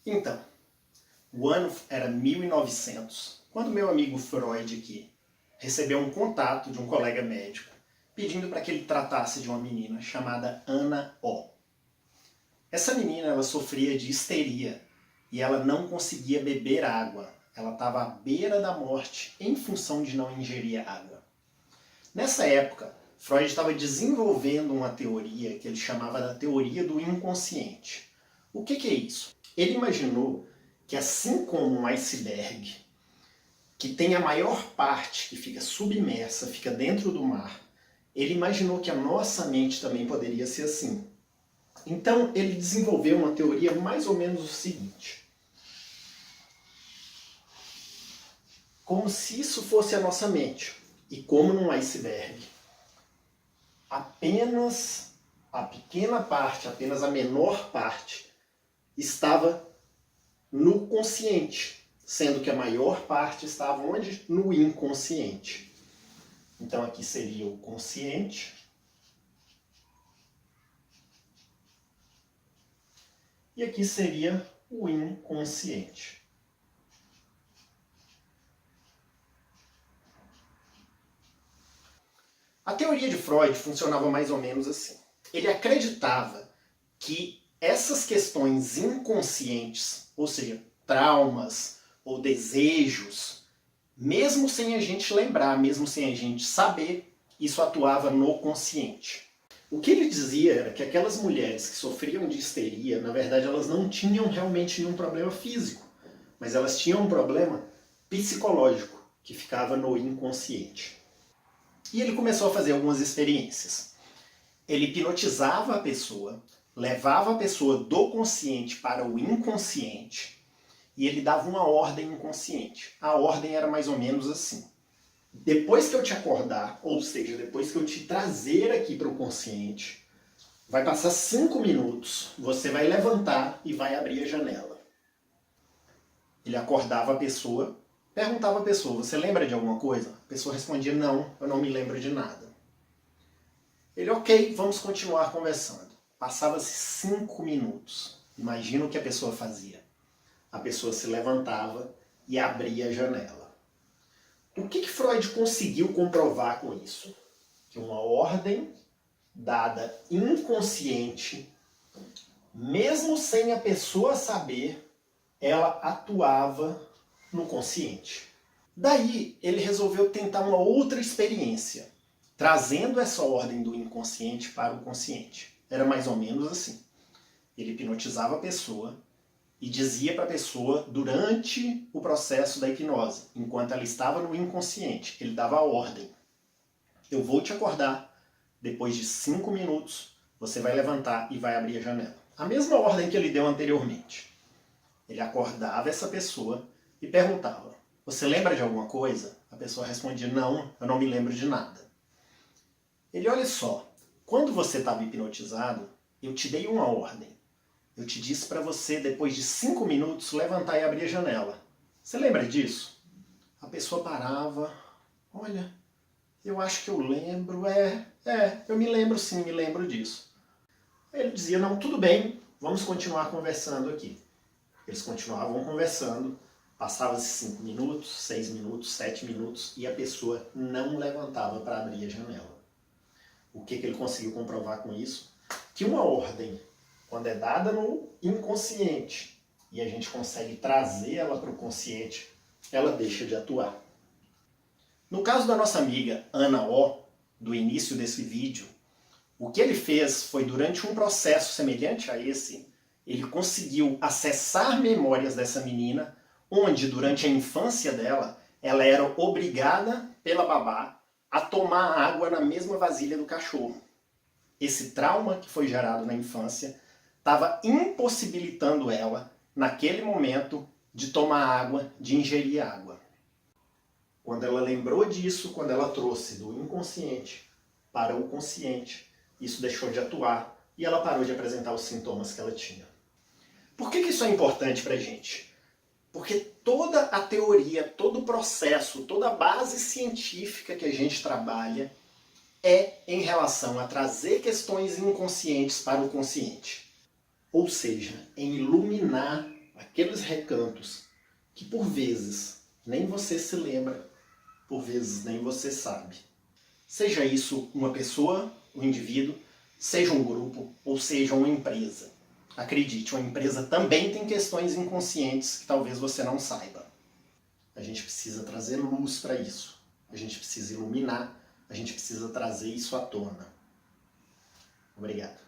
Então, o ano era 1900, quando meu amigo Freud aqui recebeu um contato de um colega médico pedindo para que ele tratasse de uma menina chamada Ana O. Essa menina ela sofria de histeria e ela não conseguia beber água. Ela estava à beira da morte em função de não ingerir água. Nessa época, Freud estava desenvolvendo uma teoria que ele chamava da teoria do inconsciente. O que é isso? Ele imaginou que assim como um iceberg, que tem a maior parte que fica submersa, fica dentro do mar, ele imaginou que a nossa mente também poderia ser assim. Então ele desenvolveu uma teoria mais ou menos o seguinte. Como se isso fosse a nossa mente. E como num iceberg, apenas a pequena parte, apenas a menor parte, estava no consciente, sendo que a maior parte estava onde? No inconsciente. Então aqui seria o consciente. E aqui seria o inconsciente. A teoria de Freud funcionava mais ou menos assim. Ele acreditava que essas questões inconscientes, ou seja, traumas ou desejos, mesmo sem a gente lembrar, mesmo sem a gente saber, isso atuava no consciente. O que ele dizia era que aquelas mulheres que sofriam de histeria, na verdade elas não tinham realmente nenhum problema físico, mas elas tinham um problema psicológico que ficava no inconsciente. E ele começou a fazer algumas experiências. Ele hipnotizava a pessoa, levava a pessoa do consciente para o inconsciente e ele dava uma ordem inconsciente. A ordem era mais ou menos assim. Depois que eu te acordar, ou seja, depois que eu te trazer aqui para o consciente, vai passar 5 minutos, você vai levantar e vai abrir a janela. Ele acordava a pessoa, perguntava à pessoa, você lembra de alguma coisa? A pessoa respondia, não, eu não me lembro de nada. Ele, ok, vamos continuar conversando. Passava-se 5 minutos. Imagina o que a pessoa fazia. A pessoa se levantava e abria a janela. O que Freud conseguiu comprovar com isso? Que uma ordem dada inconsciente, mesmo sem a pessoa saber, ela atuava no consciente. Daí ele resolveu tentar uma outra experiência, trazendo essa ordem do inconsciente para o consciente. Era mais ou menos assim. Ele hipnotizava a pessoa e dizia para a pessoa, durante o processo da hipnose, enquanto ela estava no inconsciente, ele dava a ordem. Eu vou te acordar, depois de 5 minutos, você vai levantar e vai abrir a janela. A mesma ordem que ele deu anteriormente. Ele acordava essa pessoa e perguntava, você lembra de alguma coisa? A pessoa respondia, não, eu não me lembro de nada. Ele, olha só, quando você estava hipnotizado, eu te dei uma ordem. Eu te disse para você, depois de 5 minutos, levantar e abrir a janela. Você lembra disso? A pessoa parava, olha, eu acho que eu lembro, eu me lembro sim, me lembro disso. Aí ele dizia, não, tudo bem, vamos continuar conversando aqui. Eles continuavam conversando, passava-se 5 minutos, 6 minutos, 7 minutos, e a pessoa não levantava para abrir a janela. O que ele conseguiu comprovar com isso? Que uma ordem, quando é dada no inconsciente e a gente consegue trazer ela para o consciente, ela deixa de atuar. No caso da nossa amiga Ana O, do início desse vídeo, o que ele fez foi, durante um processo semelhante a esse, ele conseguiu acessar memórias dessa menina, onde durante a infância dela, ela era obrigada pela babá a tomar água na mesma vasilha do cachorro. Esse trauma que foi gerado na infância estava impossibilitando ela, naquele momento, de tomar água, de ingerir água. Quando ela lembrou disso, quando ela trouxe do inconsciente para o consciente, isso deixou de atuar e ela parou de apresentar os sintomas que ela tinha. Por que isso é importante para a gente? Porque toda a teoria, todo o processo, toda a base científica que a gente trabalha é em relação a trazer questões inconscientes para o consciente. Ou seja, em iluminar aqueles recantos que por vezes nem você se lembra, por vezes nem você sabe. Seja isso uma pessoa, um indivíduo, seja um grupo ou seja uma empresa. Acredite, uma empresa também tem questões inconscientes que talvez você não saiba. A gente precisa trazer luz para isso. A gente precisa iluminar, a gente precisa trazer isso à tona. Obrigado.